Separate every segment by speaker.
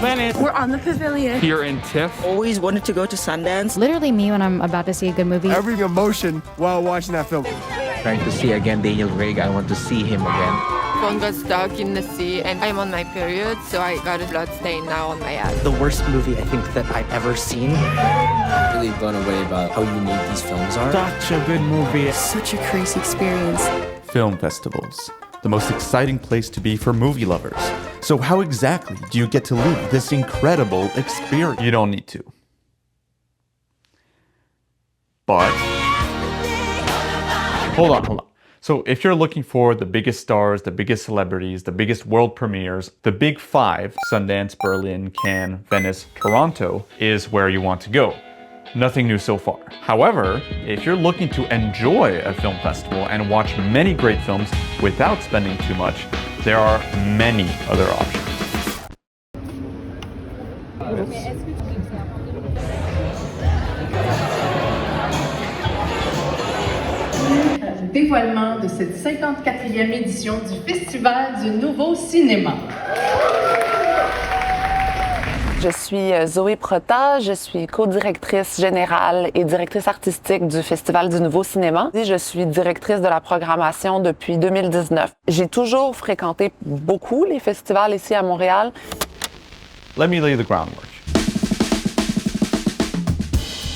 Speaker 1: Venice.
Speaker 2: We're on the pavilion.
Speaker 1: Here in TIFF.
Speaker 3: Always wanted to go to Sundance.
Speaker 4: Literally me when I'm about to see a good movie.
Speaker 5: Every emotion while watching that film.
Speaker 6: Trying to see again Daniel Craig, I want to see him again.
Speaker 7: Phone got stuck in the sea and I'm on my period, so I got a blood stain now on my ass.
Speaker 3: The worst movie I think that I've ever seen.
Speaker 8: Really blown away about how unique these films are.
Speaker 1: Such a good movie.
Speaker 2: Such a crazy experience.
Speaker 9: Film festivals, the most exciting place to be for movie lovers. So how exactly do you get to live this incredible experience? You don't need to. But hold on. So if you're looking for the biggest stars, the biggest celebrities, the biggest world premieres, the big five, Sundance, Berlin, Cannes, Venice, Toronto, is where you want to go. Nothing new so far. However, if you're looking to enjoy a film festival and watch many great films without spending too much, there are many other options.
Speaker 10: Dévoilement de cette 54e édition du Festival du Nouveau Cinéma.
Speaker 11: Je suis Zoé Protat, je suis co-directrice générale et directrice artistique du Festival du Nouveau Cinéma. Je suis directrice de la programmation depuis 2019. J'ai toujours fréquenté beaucoup les festivals ici à Montréal.
Speaker 9: Let me lay the groundwork.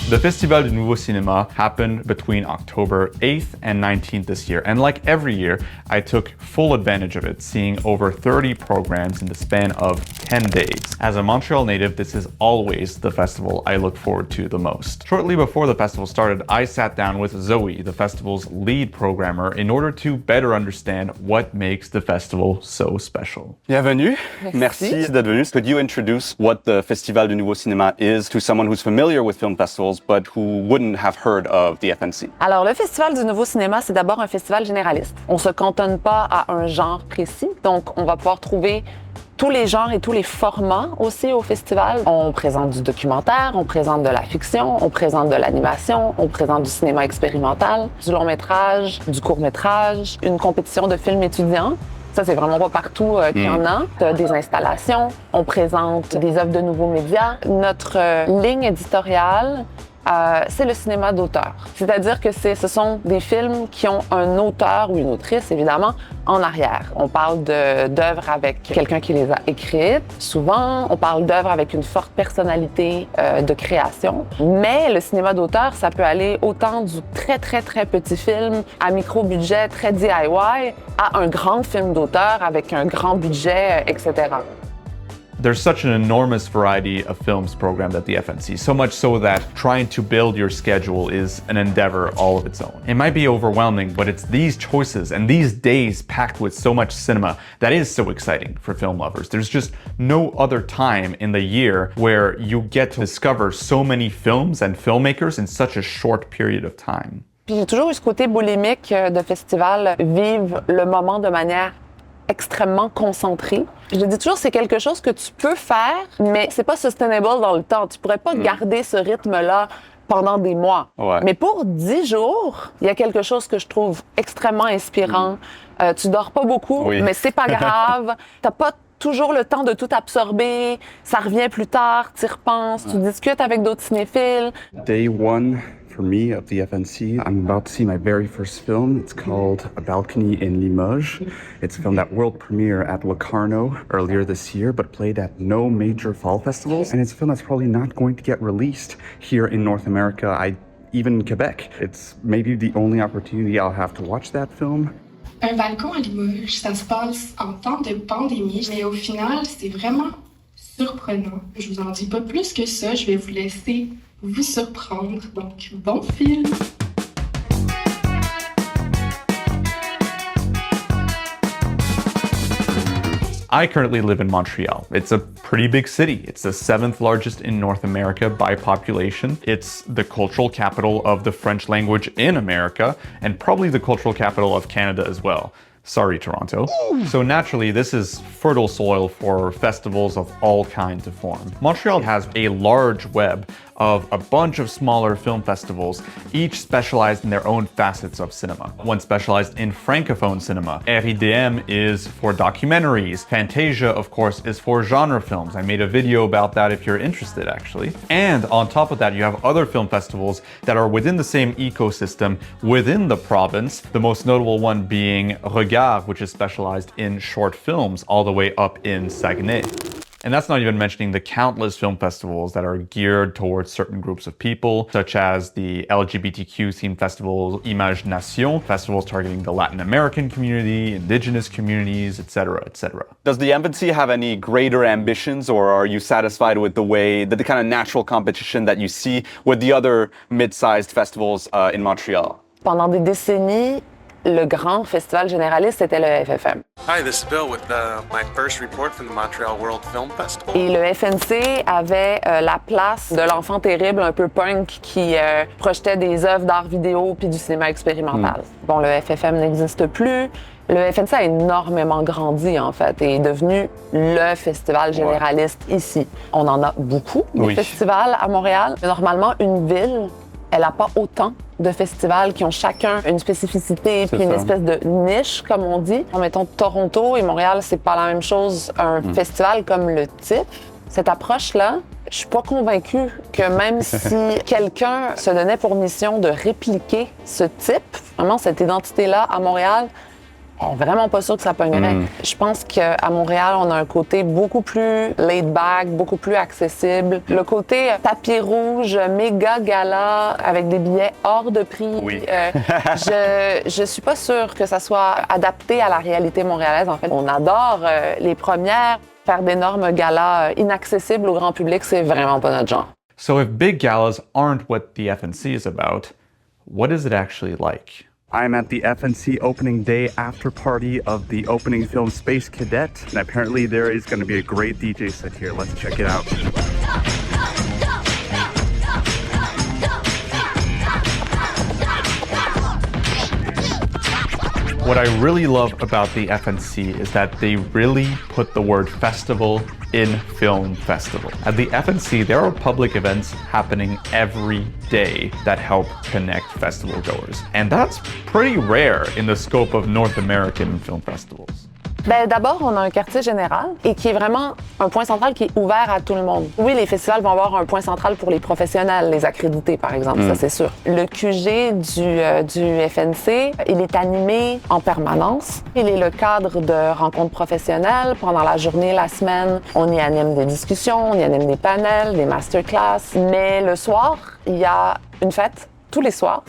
Speaker 9: The Festival du Nouveau Cinéma happened between October 8th and 19th this year, and like every year, I took full advantage of it, seeing over 30 programs in the span of 10 days. As a Montreal native, this is always the festival I look forward to the most. Shortly before the festival started, I sat down with Zoe, the festival's lead programmer, in order to better understand what makes the festival so special.
Speaker 12: Bienvenue. Merci d'être venu. Could you introduce what the Festival du Nouveau Cinéma is to someone who's familiar with film festivals but who wouldn't have heard of the FNC?
Speaker 11: Alors, le Festival du Nouveau Cinéma, c'est d'abord un festival généraliste. On se cantonne pas à un genre précis, donc on va pouvoir trouver tous les genres et tous les formats aussi au festival. On présente du documentaire, on présente de la fiction, on présente de l'animation, on présente du cinéma expérimental, du long métrage, du court métrage, une compétition de films étudiants. Ça, c'est vraiment pas partout qu'il y en a. Des installations, on présente des œuvres de nouveaux médias. Notre ligne éditoriale, c'est le cinéma d'auteur. C'est-à-dire que ce sont des films qui ont un auteur ou une autrice, évidemment, en arrière. On parle d'œuvres avec quelqu'un qui les a écrites. Souvent, on parle d'œuvres avec une forte personnalité de création. Mais le cinéma d'auteur, ça peut aller autant du très, très, très petit film à micro-budget, très DIY, à un grand film d'auteur avec un grand budget, etc.
Speaker 9: There's such an enormous variety of films programmed at the FNC, so much so that trying to build your schedule is an endeavor all of its own. It might be overwhelming, but it's these choices and these days packed with so much cinema that is so exciting for film lovers. There's just no other time in the year where you get to discover so many films and filmmakers in such a short period of time.
Speaker 11: Puis j'ai toujours eu ce côté boulimique de festival, vivre le moment de manière extrêmement concentré. Je le dis toujours, c'est quelque chose que tu peux faire, mais c'est pas sustainable dans le temps. Tu pourrais pas garder ce rythme-là pendant des mois.
Speaker 12: Ouais.
Speaker 11: Mais pour 10 jours, il y a quelque chose que je trouve extrêmement inspirant. Tu dors pas beaucoup, mais c'est pas grave. T'as pas toujours le temps de tout absorber. Ça revient plus tard, tu y repenses, tu discutes avec d'autres cinéphiles.
Speaker 12: Day one for me of the FNC. I'm about to see my very first film. It's called A Balcony in Limoges. It's a film that world premiere at Locarno earlier this year, but played at no major fall festivals. And it's a film that's probably not going to get released here in North America, even Quebec. It's maybe the only opportunity I'll have to watch that film.
Speaker 13: Un balcon à Limoges, ça se passe en temps de pandémie, mais au final, c'est vraiment surprenant. Je vous en dis pas plus que ça, je vais vous laisser vous surprendre. Donc, bon film!
Speaker 9: I currently live in Montreal. It's a pretty big city. It's the 7th largest in North America by population. It's the cultural capital of the French language in America, and probably the cultural capital of Canada as well. Sorry, Toronto. So naturally, this is fertile soil for festivals of all kinds to form. Montreal has a large web of a bunch of smaller film festivals, each specialized in their own facets of cinema. One specialized in Francophone cinema. RIDM is for documentaries. Fantasia, of course, is for genre films. I made a video about that if you're interested, actually. And on top of that, you have other film festivals that are within the same ecosystem within the province, the most notable one being Regard, which is specialized in short films all the way up in Saguenay. And that's not even mentioning the countless film festivals that are geared towards certain groups of people, such as the LGBTQ themed festival Imagination, festivals targeting the Latin American community, indigenous communities, etc., etc.
Speaker 14: Does the FNC have any greater ambitions, or are you satisfied with the kind of natural competition that you see with the other mid-sized festivals in Montreal?
Speaker 11: Pendant des décennies, le grand festival généraliste, c'était le FFM.
Speaker 15: Hi, this is Bill with my first report from the Montreal World Film Festival.
Speaker 11: Et le FNC avait la place de l'enfant terrible un peu punk qui projetait des œuvres d'art vidéo puis du cinéma expérimental. Bon, le FFM n'existe plus. Le FNC a énormément grandi, en fait, et est devenu le festival généraliste ici. On en a beaucoup, des festivals à Montréal. Normalement, une ville, elle n'a pas autant de festivals qui ont chacun une spécificité puis une espèce de niche, comme on dit. Mettons Toronto et Montréal, c'est pas la même chose. Un festival comme le TIFF, cette approche-là, je suis pas convaincue que même si quelqu'un se donnait pour mission de répliquer ce type, vraiment cette identité-là à Montréal, vraiment pas sûr que ça pognerait. Je pense qu'à Montréal, on a un côté beaucoup plus laid back, beaucoup plus accessible. Le côté tapis rouge, méga gala, avec des billets hors de prix.
Speaker 9: Oui.
Speaker 11: Je suis pas sûre que ça soit adapté à la réalité montréalaise. En fait, on adore les premières. Faire d'énormes galas inaccessibles au grand public, c'est vraiment pas notre genre.
Speaker 9: So if big galas aren't what the FNC is about, what is it actually like?
Speaker 12: I'm at the FNC opening day after party of the opening film Space Cadet, and apparently there is going to be a great DJ set here. Let's check it out.
Speaker 9: What I really love about the FNC is that they really put the word festival in film festival. At the FNC, there are public events happening every day that help connect festival goers. And that's pretty rare in the scope of North American film festivals.
Speaker 11: Bien, d'abord, on a un quartier général et qui est vraiment un point central qui est ouvert à tout le monde. Oui, les festivals vont avoir un point central pour les professionnels, les accrédités, par exemple, ça c'est sûr. Le QG du FNC, il est animé en permanence. Il est le cadre de rencontres professionnelles. Pendant la journée, la semaine, on y anime des discussions, on y anime des panels, des masterclass. Mais le soir, il y a une fête tous les soirs.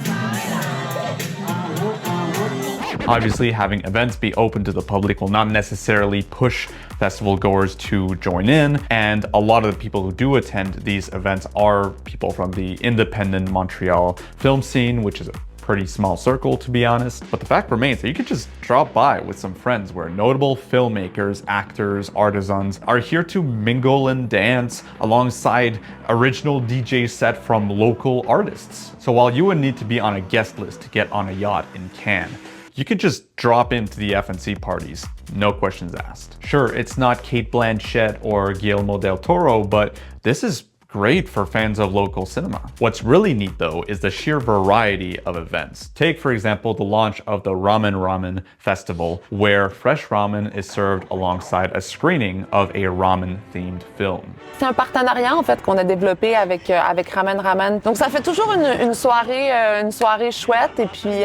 Speaker 9: Obviously, having events be open to the public will not necessarily push festival goers to join in, and a lot of the people who do attend these events are people from the independent Montreal film scene, which is a pretty small circle, to be honest. But the fact remains that you could just drop by with some friends where notable filmmakers, actors, artisans are here to mingle and dance alongside original DJ set from local artists. So while you would need to be on a guest list to get on a yacht in Cannes, you could just drop into the FNC parties, no questions asked. Sure, it's not Cate Blanchett or Guillermo del Toro, but this is great for fans of local cinema. What's really neat though is the sheer variety of events. Take for example the launch of the Ramen Festival, where fresh ramen is served alongside a screening of a ramen themed film.
Speaker 11: C'est un partenariat en fait qu'on a développé avec Ramen. Donc ça fait toujours une soirée chouette, et puis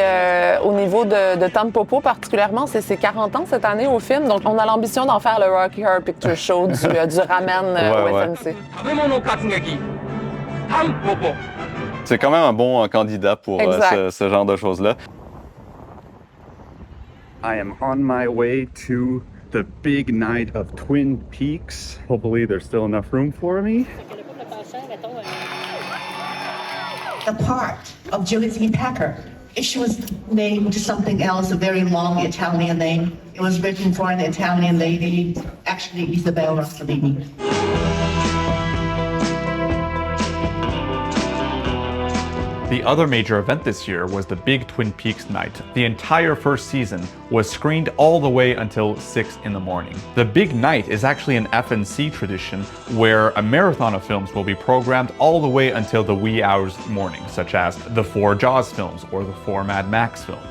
Speaker 11: au niveau de Tampopo particulièrement, c'est ses 40 ans cette année au film, donc on a l'ambition d'en faire le Rocky Horror Picture Show du ramen au FNC.
Speaker 14: C'est quand même un bon candidat pour ce genre de choses-là.
Speaker 12: I am on my way to the big night of Twin Peaks. Hopefully there's still enough room for me.
Speaker 16: The part of Josephine Packer. She was named something else, a very long Italian name. It was written for an Italian lady, actually Isabel Rossellini.
Speaker 9: The other major event this year was the big Twin Peaks night. The entire first season was screened all the way until 6 in the morning. The big night is actually an FNC tradition where a marathon of films will be programmed all the way until the wee hours morning, such as the 4 Jaws films or the 4 Mad Max films.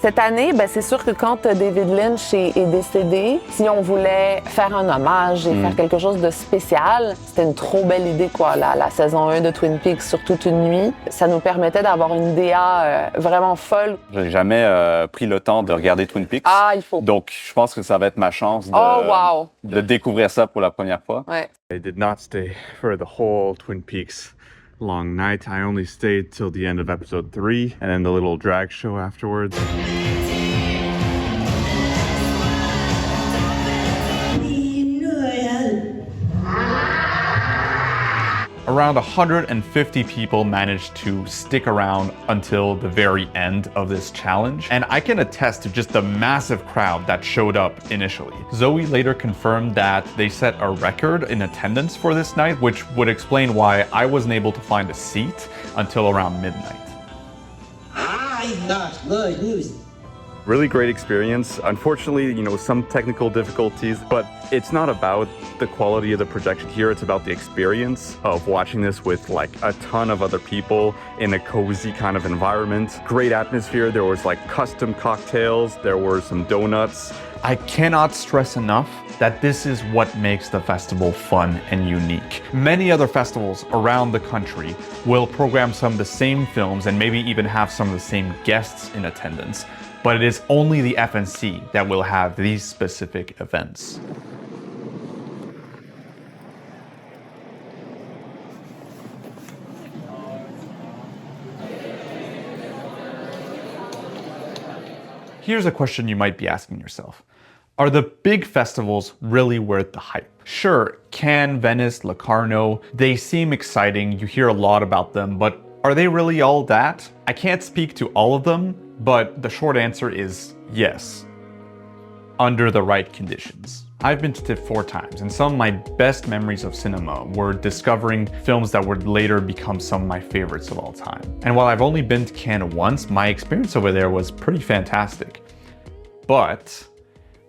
Speaker 11: Cette année, c'est sûr que quand David Lynch est décédé, si on voulait faire un hommage et faire quelque chose de spécial, c'était une trop belle idée, quoi. La saison 1 de Twin Peaks sur toute une nuit, ça nous permettait d'avoir une DA vraiment folle.
Speaker 14: J'ai jamais pris le temps de regarder Twin Peaks.
Speaker 11: Ah, il faut.
Speaker 14: Donc, je pense que ça va être ma chance de découvrir ça pour la première fois.
Speaker 11: Ouais.
Speaker 12: I did not stay for the whole Twin Peaks long night. I only stayed till the end of episode 3 and then the little drag show afterwards.
Speaker 9: Around 150 people managed to stick around until the very end of this challenge, and I can attest to just the massive crowd that showed up initially. Zoe later confirmed that they set a record in attendance for this night, which would explain why I wasn't able to find a seat until around midnight.
Speaker 17: I got good news.
Speaker 12: Really great experience. Unfortunately, some technical difficulties, but it's not about the quality of the projection here. It's about the experience of watching this with like a ton of other people in a cozy kind of environment. Great atmosphere. There was like custom cocktails. There were some donuts.
Speaker 9: I cannot stress enough that this is what makes the festival fun and unique. Many other festivals around the country will program some of the same films and maybe even have some of the same guests in attendance. But it is only the FNC that will have these specific events. Here's a question you might be asking yourself. Are the big festivals really worth the hype? Sure, Cannes, Venice, Locarno, they seem exciting, you hear a lot about them, but are they really all that? I can't speak to all of them, but the short answer is yes, under the right conditions. I've been to TIFF 4 times, and some of my best memories of cinema were discovering films that would later become some of my favorites of all time. And while I've only been to Cannes once, my experience over there was pretty fantastic. But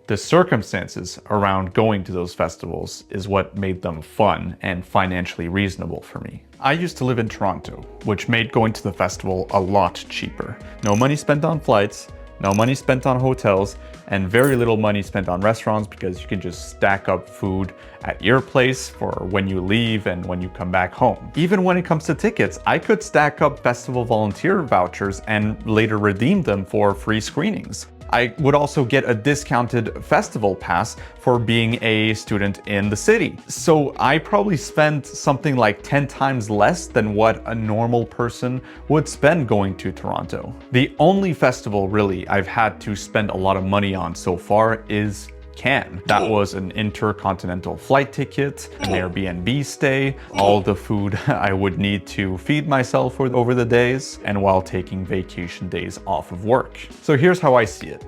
Speaker 9: the circumstances around going to those festivals is what made them fun and financially reasonable for me. I used to live in Toronto, which made going to the festival a lot cheaper. No money spent on flights, no money spent on hotels, and very little money spent on restaurants because you can just stack up food at your place for when you leave and when you come back home. Even when it comes to tickets, I could stack up festival volunteer vouchers and later redeem them for free screenings. I would also get a discounted festival pass for being a student in the city. So I probably spent something like 10 times less than what a normal person would spend going to Toronto. The only festival really I've had to spend a lot of money on so far is Cannes. That was an intercontinental flight ticket, an Airbnb stay, all the food I would need to feed myself for over the days, and while taking vacation days off of work. So here's how I see it.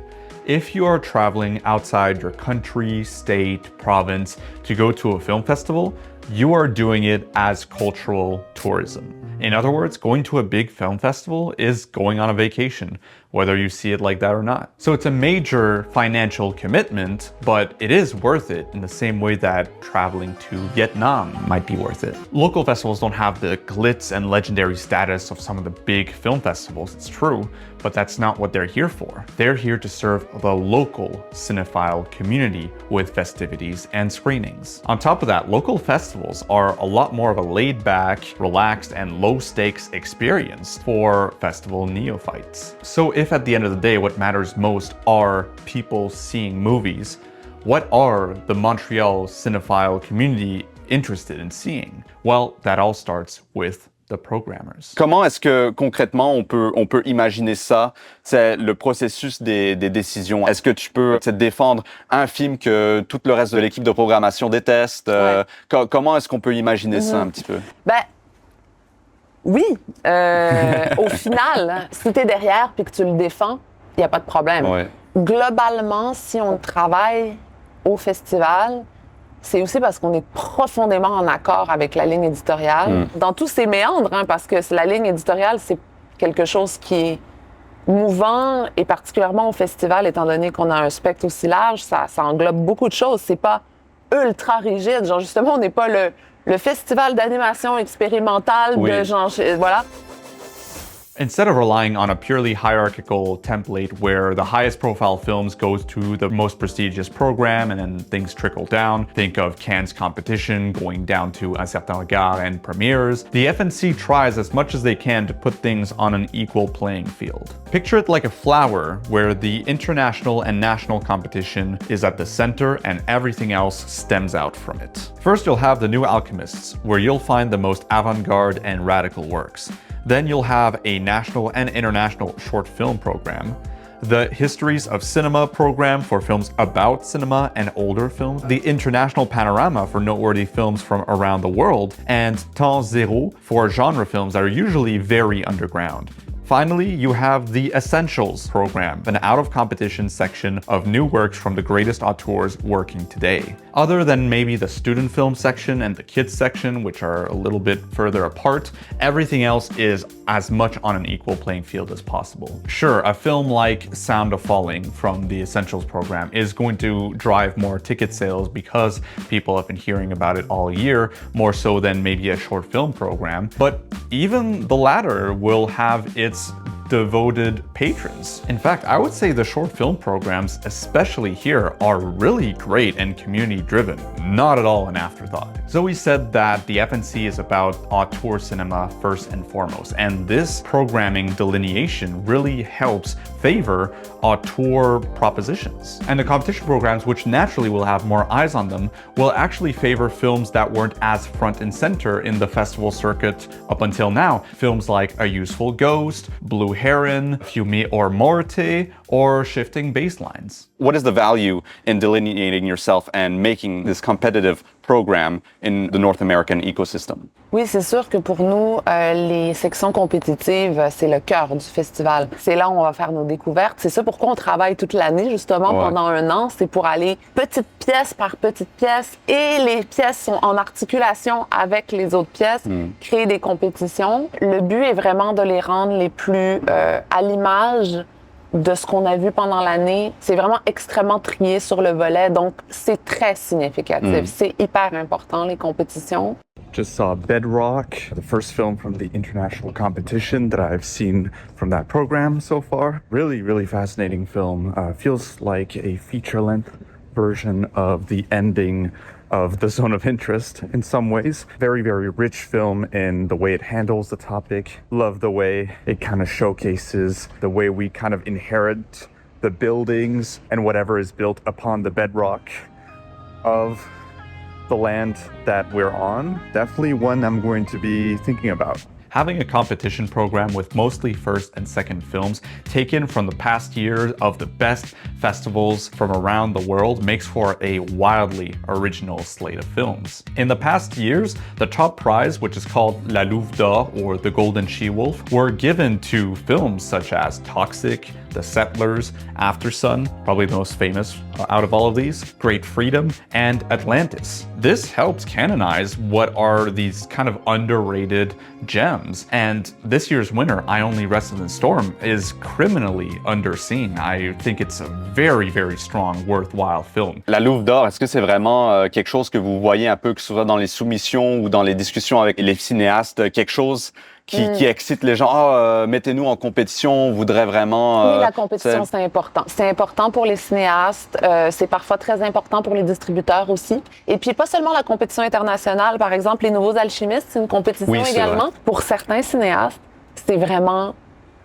Speaker 9: If you are traveling outside your country, state, province to go to a film festival, you are doing it as cultural tourism. In other words, going to a big film festival is going on a vacation, whether you see it like that or not. So it's a major financial commitment, but it is worth it in the same way that traveling to Vietnam might be worth it. Local festivals don't have the glitz and legendary status of some of the big film festivals, it's true, but that's not what they're here for. They're here to serve the local cinephile community with festivities and screenings. On top of that, local festivals are a lot more of a laid-back, relaxed, and low-stakes experience for festival neophytes. So if at the end of the day what matters most are people seeing movies, what are the Montreal cinephile community interested in seeing? Well, that all starts with the programmers.
Speaker 14: Comment est-ce que concrètement on peut imaginer ça, c'est le processus des décisions? Est-ce que tu peux défendre un film que tout le reste de l'équipe de programmation déteste?
Speaker 11: Ouais.
Speaker 14: Comment est-ce qu'on peut imaginer ça un petit peu?
Speaker 11: Oui, au final, si tu es derrière puis que tu le défends, il n'y a pas de problème.
Speaker 14: Ouais.
Speaker 11: Globalement, si on travaille au festival, c'est aussi parce qu'on est profondément en accord avec la ligne éditoriale. Dans tous ces méandres, parce que la ligne éditoriale, c'est quelque chose qui est mouvant et particulièrement au festival, étant donné qu'on a un spectre aussi large, ça englobe beaucoup de choses. C'est pas ultra rigide. Genre, justement, on n'est pas le festival d'animation expérimentale de genre, voilà.
Speaker 9: Instead of relying on a purely hierarchical template where the highest profile films goes to the most prestigious program and then things trickle down, think of Cannes competition going down to Un Certain Regard and premieres, the FNC tries as much as they can to put things on an equal playing field. Picture it like a flower where the international and national competition is at the center and everything else stems out from it. First, you'll have the New Alchemists, where you'll find the most avant-garde and radical works. Then you'll have a national and international short film program, the Histories of Cinema program for films about cinema and older films, the International Panorama for noteworthy films from around the world, and Temps Zéro for genre films that are usually very underground. Finally, you have the Essentials program, an out-of-competition section of new works from the greatest auteurs working today. Other than maybe the student film section and the kids section, which are a little bit further apart, everything else is as much on an equal playing field as possible. Sure, a film like Sound of Falling from the Essentials program is going to drive more ticket sales because people have been hearing about it all year, more so than maybe a short film program. But even the latter will have its devoted patrons. In fact, I would say the short film programs, especially here, are really great and community driven, not at all an afterthought. Zoe said that the FNC is about auteur cinema first and foremost, and this programming delineation really helps favor auteur propositions. And the competition programs, which naturally will have more eyes on them, will actually favor films that weren't as front and center in the festival circuit up until now. Films like A Useful Ghost, Blue Heron, Fumée or Morte, or Shifting Baselines.
Speaker 14: What is the value in delineating yourself and making this competitive program in the North American ecosystem?
Speaker 11: Oui, c'est sûr que pour nous, les sections compétitives, c'est le cœur du festival. C'est là où on va faire nos découvertes. C'est ça pourquoi on travaille toute l'année, justement, pendant un an. C'est pour aller petite pièce par petite pièce et les pièces sont en articulation avec les autres pièces, créer des compétitions. Le but est vraiment de les rendre les plus à l'image de ce qu'on a vu pendant l'année. C'est vraiment extrêmement trié sur le volet, donc c'est très significatif. C'est hyper important, les compétitions.
Speaker 12: Just saw Bedrock, the first film from the international competition that I've seen from that program so far. Really, really fascinating film. Feels like a feature-length version of the ending of The Zone of Interest in some ways. Very, very rich film in the way it handles the topic. Love the way it kind of showcases the way we kind of inherit the buildings and whatever is built upon the bedrock of the land that we're on. Definitely one I'm going to be thinking about.
Speaker 9: Having a competition program with mostly first and second films taken from the past year of the best festivals from around the world makes for a wildly original slate of films. In the past years, the top prize, which is called La Louve d'Or or the Golden She-Wolf, were given to films such as Toxic, The Settlers, Aftersun, probably the most famous out of all of these, Great Freedom, and Atlantis. This helps canonize what are these kind of underrated gems. And this year's winner, I Only Rested in Storm, is criminally underseen. I think it's a very, very strong, worthwhile film.
Speaker 14: La Louve d'Or, est-ce que c'est vraiment quelque chose que vous voyez un peu, que ce soit dans les soumissions ou dans les discussions avec les cinéastes, quelque chose qui excite les gens? Mettez-nous en compétition, on voudrait vraiment...
Speaker 11: oui, la compétition, c'est important. C'est important pour les cinéastes, c'est parfois très important pour les distributeurs aussi. Et puis, pas seulement la compétition internationale, par exemple, les Nouveaux Alchimistes, c'est une compétition également. Vrai. Pour certains cinéastes, c'est vraiment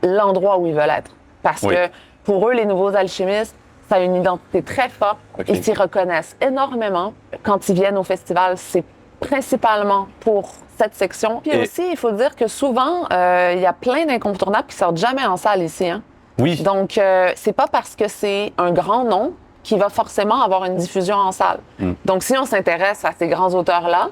Speaker 11: l'endroit où ils veulent être. Parce que pour eux, les Nouveaux Alchimistes, ça a une identité très forte. Ils s'y reconnaissent énormément. Quand ils viennent au festival, c'est principalement pour cette section. Puis aussi, il faut dire que souvent, il y a plein d'incontournables qui sortent jamais en salle ici. Hein?
Speaker 14: Oui.
Speaker 11: Donc, c'est pas parce que c'est un grand nom qu'il va forcément avoir une diffusion en salle. Donc, si on s'intéresse à ces grands auteurs-là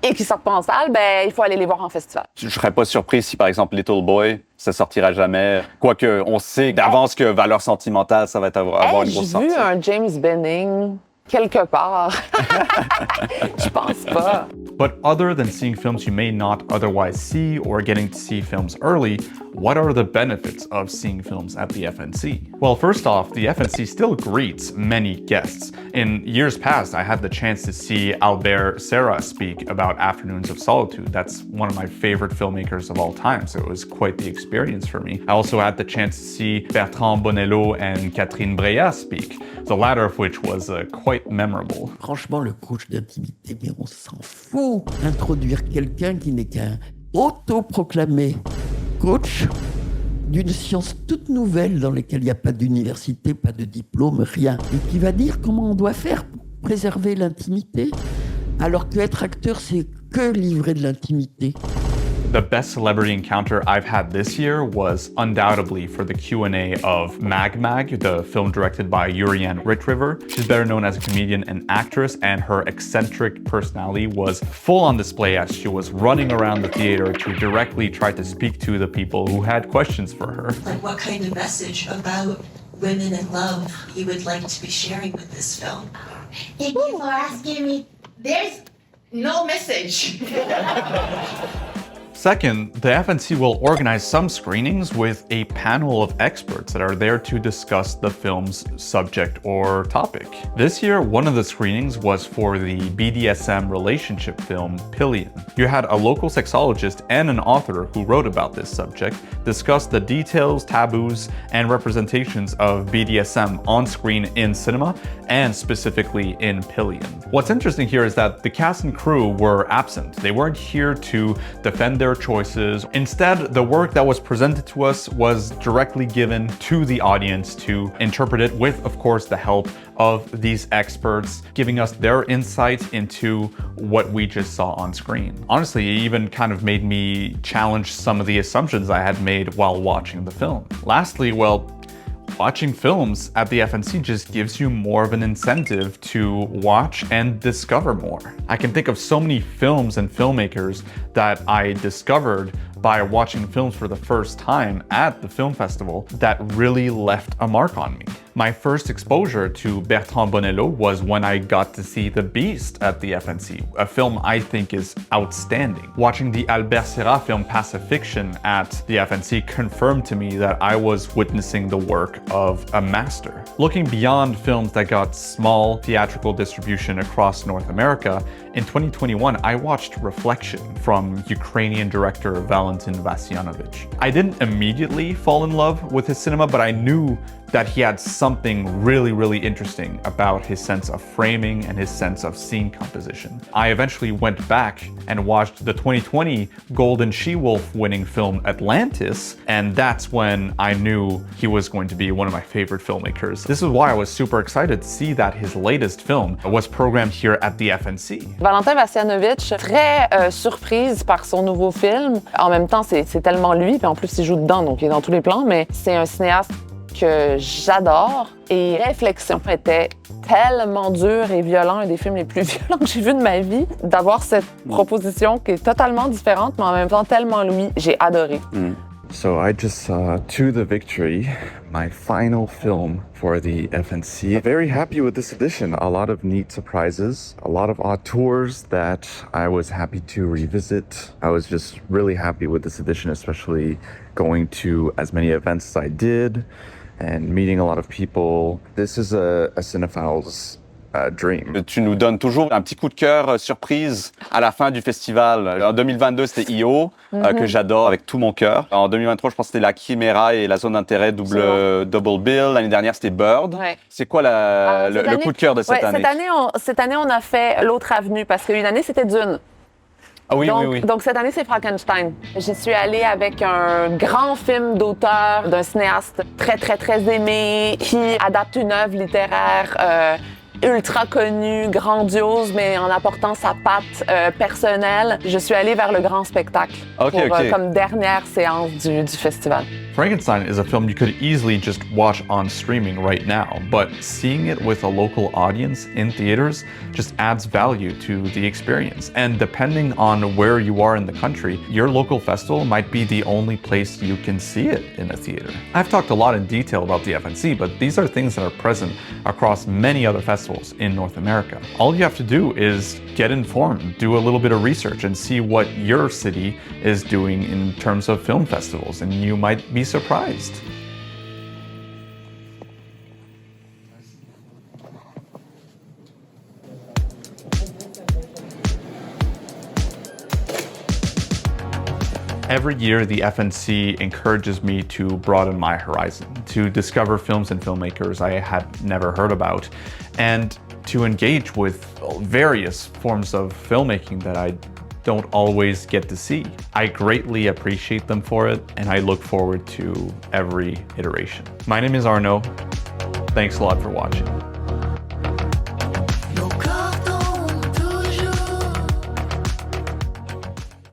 Speaker 11: et qui sortent pas en salle, ben il faut aller les voir en festival.
Speaker 14: Je serais pas surpris si, par exemple, Little Boy, ça sortira jamais. Quoique, on sait d'avance que Valeur sentimentale, ça va avoir une grosse sortie.
Speaker 11: J'ai vu un James Benning quelque part. Je pense pas.
Speaker 9: But other than seeing films you may not otherwise see or getting to see films early, What are the benefits of seeing films at the FNC? Well, first off, the FNC still greets many guests. In years past, I had the chance to see Albert Serra speak about Afternoons of Solitude. That's one of my favorite filmmakers of all time, so it was quite the experience for me. I also had the chance to see Bertrand Bonello and Catherine Breillat speak, the latter of which was quite memorable.
Speaker 18: Franchement, le coach d'intimité, mais on s'en fout. Introduire quelqu'un qui n'est qu'un autoproclamé coach d'une science toute nouvelle dans laquelle il n'y a pas d'université, pas de diplôme, rien. Et qui va dire comment on doit faire pour préserver l'intimité, alors qu'être acteur, c'est que livrer de l'intimité.
Speaker 9: The best celebrity encounter I've had this year was undoubtedly for the Q&A of Mag Mag, the film directed by Uriane Ritriver. She's better known as a comedian and actress, and her eccentric personality was full on display as she was running around the theater to directly try to speak to the people who had questions for her.
Speaker 19: Like, what kind of message about women in love you would like to be sharing with this film?
Speaker 20: Thank you for asking me. There's no message.
Speaker 9: Second, the FNC will organize some screenings with a panel of experts that are there to discuss the film's subject or topic. This year, one of the screenings was for the BDSM relationship film Pillion. You had a local sexologist and an author who wrote about this subject discuss the details, taboos, and representations of BDSM on screen in cinema, and specifically in Pillion. What's interesting here is that the cast and crew were absent. They weren't here to defend their choices. Instead, the work that was presented to us was directly given to the audience to interpret it with, of course, the help of these experts, giving us their insight into what we just saw on screen. Honestly, it even kind of made me challenge some of the assumptions I had made while watching the film. Lastly, well, watching films at the FNC just gives you more of an incentive to watch and discover more. I can think of so many films and filmmakers that I discovered by watching films for the first time at the film festival that really left a mark on me. My first exposure to Bertrand Bonello was when I got to see The Beast at the FNC, a film I think is outstanding. Watching the Albert Serra film Pacifiction at the FNC confirmed to me that I was witnessing the work of a master. Looking beyond films that got small theatrical distribution across North America, in 2021 I watched Reflection from Ukrainian director Valentin Vasyanovich. I didn't immediately fall in love with his cinema, but I knew that he had something really interesting about his sense of framing and his sense of scene composition. I eventually went back and watched the 2020 Golden She-Wolf winning film Atlantis, and that's when I knew he was going to be one of my favorite filmmakers. This is why I was super excited to see that his latest film was programmed here at the FNC.
Speaker 11: Valentin Vasyanovich, très surprise par son nouveau film. En même temps, c'est tellement lui, puis en plus il joue dedans, donc il est dans tous les plans, mais c'est un cinéaste que j'adore. Et Réflexion était tellement dur et violent, un des films les plus violents que j'ai vus de ma vie. D'avoir cette proposition qui est totalement différente, mais en même temps tellement lui, j'ai adoré.
Speaker 12: So I just saw To the Victory, my final film for the FNC. Very happy with this edition. A lot of neat surprises, a lot of auteurs that I was happy to revisit. I was just really happy with this edition, especially going to as many events as I did and meeting a lot of people. This is a cinephile's dream.
Speaker 14: Tu nous donnes toujours un petit coup de cœur surprise à la fin du festival. En 2022, c'était I.O. Que j'adore avec tout mon cœur. En 2023, je pense que c'était La Chimera et La Zone d'intérêt Double Bill. L'année dernière, c'était Bird. Ouais. C'est quoi le coup de cœur de cette année?
Speaker 11: Cette année, on a fait L'Autre Avenue parce qu'une année, c'était Dune.
Speaker 14: Ah oui, oui.
Speaker 11: Donc cette année, c'est Frankenstein. J'y suis allée avec un grand film d'auteur, d'un cinéaste très aimé, qui adapte une œuvre littéraire ultra connue, grandiose, mais en apportant sa patte personnelle. Je suis allée vers le grand spectacle comme dernière séance du festival.
Speaker 9: Frankenstein is a film you could easily just watch on streaming right now, but seeing it with a local audience in theaters just adds value to the experience. And depending on where you are in the country, your local festival might be the only place you can see it in a theater. I've talked a lot in detail about the FNC, but these are things that are present across many other festivals in North America. All you have to do is get informed, do a little bit of research, and see what your city is doing in terms of film festivals, and you might be surprised. Every year, the FNC encourages me to broaden my horizon, to discover films and filmmakers I had never heard about, and to engage with various forms of filmmaking that I don't always get to see. I greatly appreciate them for it, and I look forward to every iteration. My name is Arnaud. Thanks a lot for watching.